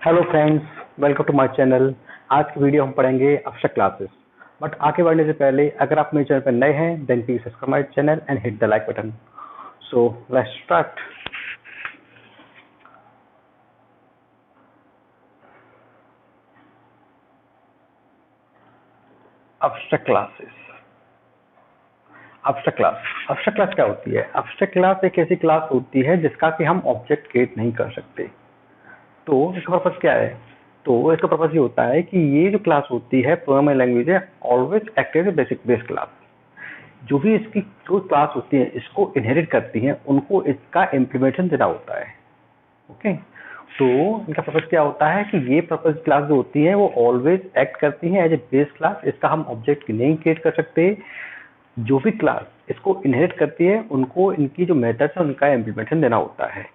Hello friends, welcome to my channel. आज की video हम पढ़ेंगे अब्स्ट्रैक्ट क्लासेस। बट आगे बढ़ने से पहले अगर आप मेरे चैनल पर नए हैं then please subscribe my channel and hit the like button. So let's start. Abstract classes. Abstract class क्या होती है? अब्स्ट्रैक्ट क्लास एक ऐसी क्लास होती है जिसका कि हम ऑब्जेक्ट क्रिएट नहीं कर सकते। तो इसका पर्पज क्या है? तो इसका पर्पज ये होता है कि ये जो क्लास होती है प्रोग्रामिंग लैंग्वेज है always act as a basic base class. जो भी इसकी जो क्लास होती है इसको इनहेरिट करती हैं उनको इसका इम्प्लीमेंटेशन देना होता है। ओके, तो इनका पर्पज क्या होता है कि ये पर्पज क्लास जो होती है वो ऑलवेज एक्ट करती हैं एज ए बेस क्लास। इसका हम ऑब्जेक्ट नहीं क्रिएट कर सकते। जो भी क्लास इसको इनहेरिट करती है उनको इनकी जो मेथड्स है उनका इम्प्लीमेंटेशन देना होता है।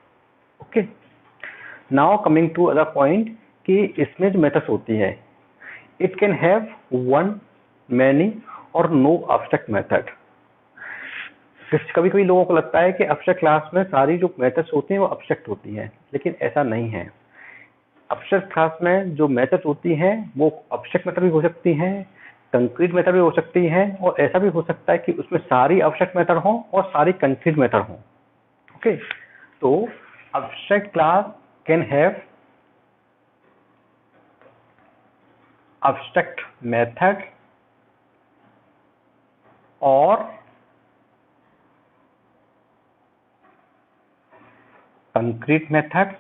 Okay, now coming to other point कि इसमें जो मेथड्स होती है it can have one, many or no abstract method. कभी कभी लोगों को लगता है कि अब्स्ट्रैक्ट क्लास में सारी जो मेथड्स होती हैं वो अब्स्ट्रैक्ट होती हैं, लेकिन ऐसा नहीं है। अब्स्ट्रैक्ट क्लास में जो मेथड्स होती हैं वो अब्स्ट्रैक्ट मेथड भी हो सकती हैं, कंक्रीट मेथड भी हो सकती हैं, और ऐसा भी हो सकता है कि उसमें सारी अब्स्ट्रैक्ट मेथड हो और सारी कंक्रीट मेथड हो। ओके, तो abstract class can have abstract method और concrete methods,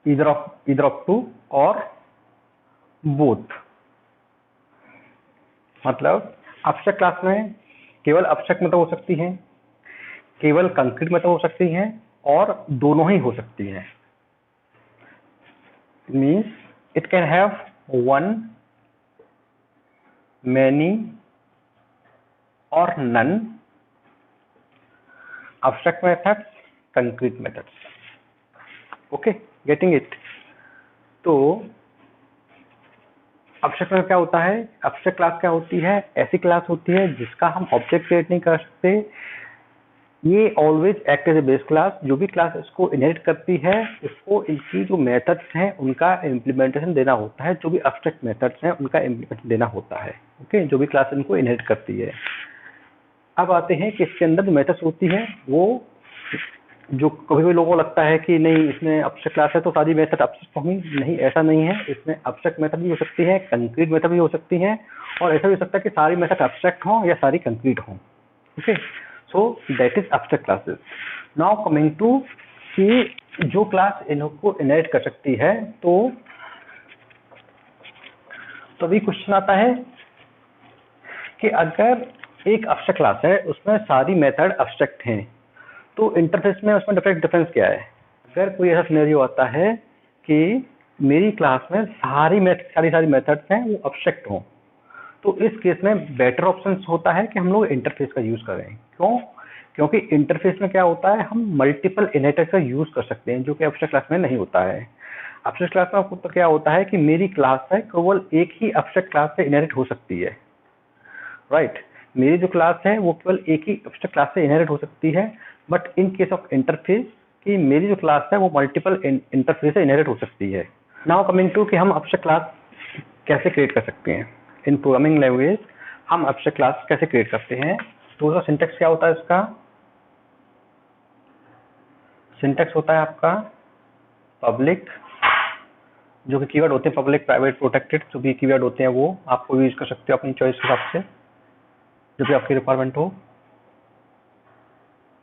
either of two or both। मतलब अब्स्ट्रैक्ट क्लास में केवल अब्स्ट्रैक्ट मेथड हो सकती हैं, केवल कंक्रीट मेथड हो सकती हैं, और दोनों ही हो सकती हैं। Means it can have one, many और none abstract methods, concrete methods। Okay, getting it? तो अब्स्ट्रैक्ट में क्या होता है? अब्स्ट्रैक्ट क्लास क्या होती है? ऐसी क्लास होती है जिसका हम ऑब्जेक्ट क्रिएट नहीं कर सकते। ये always act as a base class. जो भी क्लास इसको इनहेरिट करती है उसको इनकी जो मेथड्स हैं उनका इम्प्लीमेंटेशन देना होता है। जो भी अब्स्ट्रैक्ट मेथड्स हैं उनका इम्प्लीमेंटेशन देना होता है। ओके, जो भी क्लास इनको इनहेरिट करती है। अब आते हैं कि इसके अंदर जो मेथड्स होती है वो, जो कभी भी लोगों को लगता है कि नहीं इसमें अब्स्ट्रैक्ट क्लास है तो सारी मेथड अब्स्ट्रैक्ट होंगी, नहीं ऐसा नहीं है। इसमें अब्स्ट्रैक्ट मेथड भी हो सकती है, कंक्रीट मेथड भी हो सकती है, और ऐसा भी हो सकता है कि सारी मेथड अब्स्ट्रैक्ट हों या सारी कंक्रीट हों। Okay, so that is abstract classes. Now coming to कि जो क्लास इनको इनहेरिट कर सकती है, तो अभी क्वेश्चन आता है कि अगर एक अब्स्ट्रैक्ट क्लास है उसमें सारी मेथड अब्स्ट्रैक्ट हैं तो इंटरफेस में उसमें डिफरेंस क्या है? अगर कोई ऐसा सिनेरियो आता है कि मेरी क्लास में सारी मेथड्स हैं वो अब्स्ट्रैक्ट हों, तो इस केस में बेटर ऑप्शन होता है कि हम लोग इंटरफेस का यूज करें। क्यों? क्योंकि इंटरफेस में क्या होता है, हम मल्टीपल इनहेरिटर्स का यूज कर सकते हैं, जो कि अब्स्ट्रैक्ट क्लास में नहीं होता है। अब्स्ट्रैक्ट क्लास में तो क्या होता है कि मेरी क्लास है केवल एक ही अब्स्ट्रैक्ट क्लास से इनहेरिट हो सकती है। राइट, मेरी जो क्लास है वो केवल एक ही अब्स्ट्रैक्ट क्लास से इनहेरिट हो सकती है। But in case of interface कि मेरी जो क्लास है वो मल्टीपल इंटरफेस से इनहेरिट हो सकती है। नाउ कमिंग टू कि हम अब्स्ट्रैक्ट क्लास कैसे क्रिएट कर सकते हैं इन प्रोग्रामिंग लैंग्वेज। हम अब्स्ट्रैक्ट क्लास कैसे क्रिएट करते हैं? तो उसका सिंटैक्स क्या होता है? इसका सिंटैक्स होता है आपका पब्लिक, जो कि कीवर्ड होते हैं पब्लिक, प्राइवेट, प्रोटेक्टेड। जो भी कीवर्ड होते हैं वो आपको यूज कर सकते हो अपनी चॉइस के हिसाब से, जो भी आपकी रिक्वायरमेंट हो।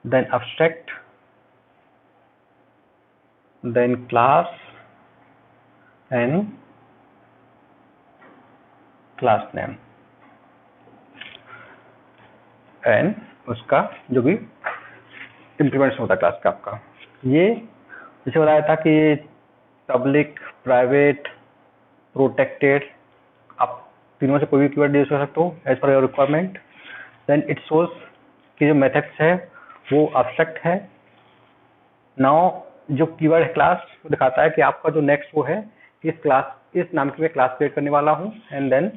Then abstract, then class and class name, and उसका जो भी इम्प्लीमेंटेशन होता है क्लास का आपका। ये जैसे बताया था कि पब्लिक, प्राइवेट, प्रोटेक्टेड, आप तीनों से कोई भी कीवर्ड यूज कर सकते हो as per your requirement. Then it shows कि जो मेथड्स है वो अब्स्ट्रैक्ट है। नाउ जो कीवर्ड है क्लास, वो दिखाता है कि आपका जो नेक्स्ट वो है इस क्लास, इस नाम की मैं क्लास क्रिएट करने वाला हूँ, एंड देन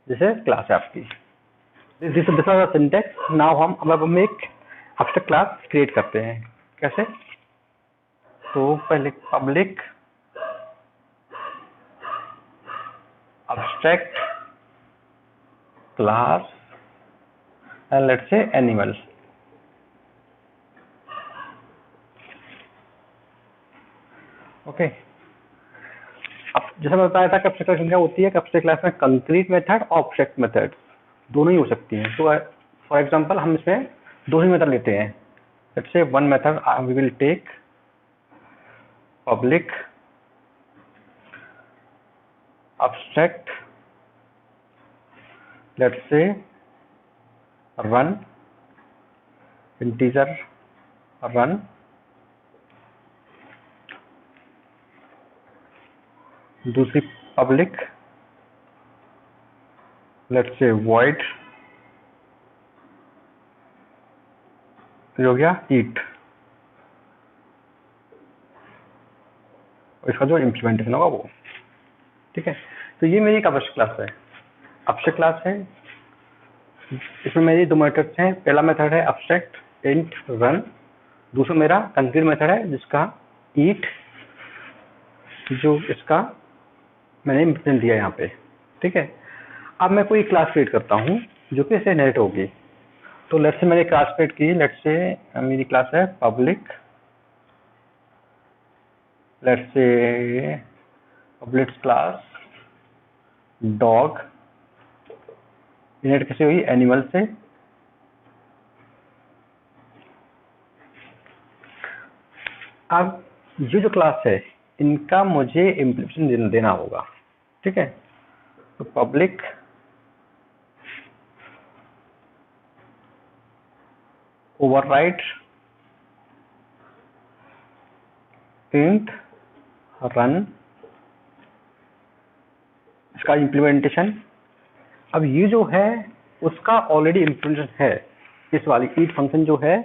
जैसे क्लास है आपकी। This is the syntax. Now हम एक अब्स्ट्रैक्ट क्लास क्रिएट करते हैं। कैसे? तो पहले public abstract class and let's say animal. Okay, अब जैसा मैं बताया था कि abstract क्लास क्या होती है कि abstract क्लास में कंक्रीट मेथड और ऑब्जेक्ट मेथड दोनों ही हो सकती हैं। तो फॉर एग्जांपल हम इसमें दो ही मेथड लेते हैं। Let's say one method we will take public abstract, let's say run integer run, दूसरी पब्लिक लेट्स से void हो गया eat, और इसका जो इम्प्लीमेंटेशन होगा वो। ठीक है, तो ये मेरी एक abstract क्लास है। abstract क्लास है, इसमें मेरी दो मेथड्स हैं। पहला मेथड है abstract int run, दूसरा मेरा कंक्रीट मेथड है जिसका eat, जो इसका मैंने इम्प्लीमेंट दिया यहाँ पे। ठीक है, अब मैं कोई क्लास क्रिएट करता हूँ जो कि इसे इनहेरिट होगी। तो लेट्स से मैंने क्लास क्रिएट की, लेट्स से मेरी क्लास है पब्लिक, लेट्स से पब्लिक क्लास डॉग, इनहेरिट कैसे हुई? एनिमल से। अब ये जो क्लास है इनका मुझे इम्प्लीमेंटेशन देना होगा। ठीक है, तो पब्लिक ओवरराइड int run, इसका इम्प्लीमेंटेशन। अब ये जो है उसका ऑलरेडी इम्प्लीमेंटेशन है, इस वाली ईट फंक्शन जो है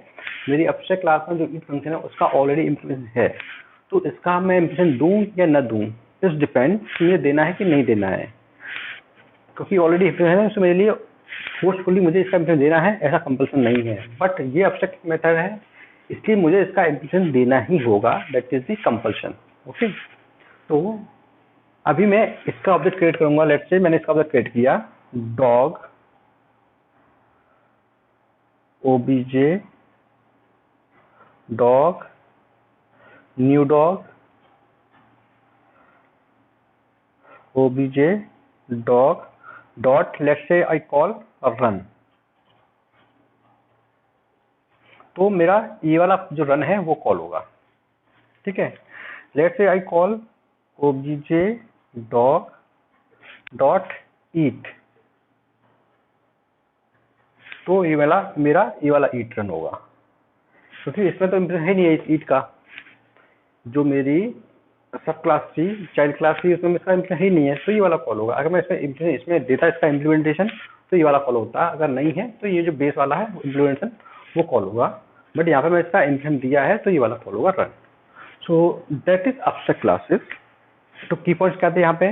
मेरी abstract क्लास में जो ईट फंक्शन है उसका ऑलरेडी इम्प्लीमेंटेशन है। तो इसका मैं इम्प्लीमेंटेशन दूं या न दूं, इस डिपेंड मुझे देना है कि नहीं देना है। क्योंकि ऑलरेडी इम्प्लीमेंटेशन है तो मेरे लिए फोर्सफुली मुझे इसका इम्प्लीमेंटेशन देना है ऐसा कंपल्सन नहीं है, बट ये abstract मेथड है इसलिए मुझे इसका इम्प्लीमेंटेशन देना ही होगा, that is the compulsion. Okay, तो अभी मैं इसका ऑब्जेक्ट क्रिएट करूंगा। लेट्स से मैंने इसका ऑब्जेक्ट क्रिएट किया dog obj dog new dog obj dog dot let's say I call run. तो मेरा ये वाला जो रन है वो कॉल होगा। ठीक है, let's say I call obj dog dot eat, तो ये वाला मेरा ये वाला ईट रन होगा। क्योंकि इसमें तो इम्प्लीमेंटेशन है नहीं है ईट का, जो मेरी सब क्लास थी चाइल्ड क्लास थी उसमें इसका इम्प्लीमेंटेशन ही नहीं है, तो ये वाला कॉल होगा। अगर मैं इसमें देता इसका इम्प्लीमेंटेशन तो ये वाला कॉल होता, अगर नहीं है तो ये जो बेस वाला है इम्प्लीमेंटेशन वो कॉल होगा। बट यहाँ पे मैं इसका इम्प्लीमेंटेशन दिया है तो ये वाला कॉल होगा run. So that is abstract classes. तो की पॉइंट्स क्या थे यहाँ पे?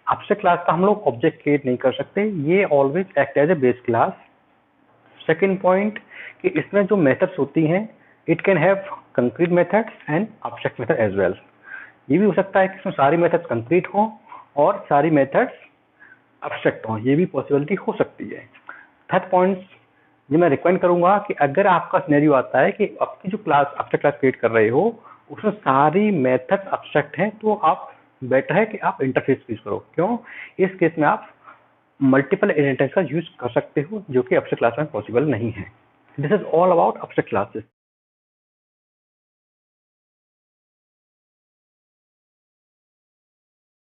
abstract क्लास का हम लोग ऑब्जेक्ट क्रिएट नहीं कर सकते, ये always act as a base class. Second point कि इसमें जो मेथड्स होती हैं it can have concrete method and abstract method as well. ये भी हो सकता है कि इसमें सारी मेथड्स कंक्रीट हो और सारी मेथड्स abstract हो, ये भी पॉसिबिलिटी हो सकती है। थर्ड पॉइंट ये मैं रिकमेंड करूंगा कि अगर आपका सिनेरियो आता है कि आपकी जो क्लास abstract क्लास क्रिएट कर रहे हो उसमें सारी मेथड्स abstract हैं, तो आप बेटर है कि आप इंटरफेस यूज करो। क्यों? इस केस में आप मल्टीपल इनहेरिटेंस का यूज कर सकते हो जो कि abstract क्लास में पॉसिबल नहीं है। This is all about abstract classes.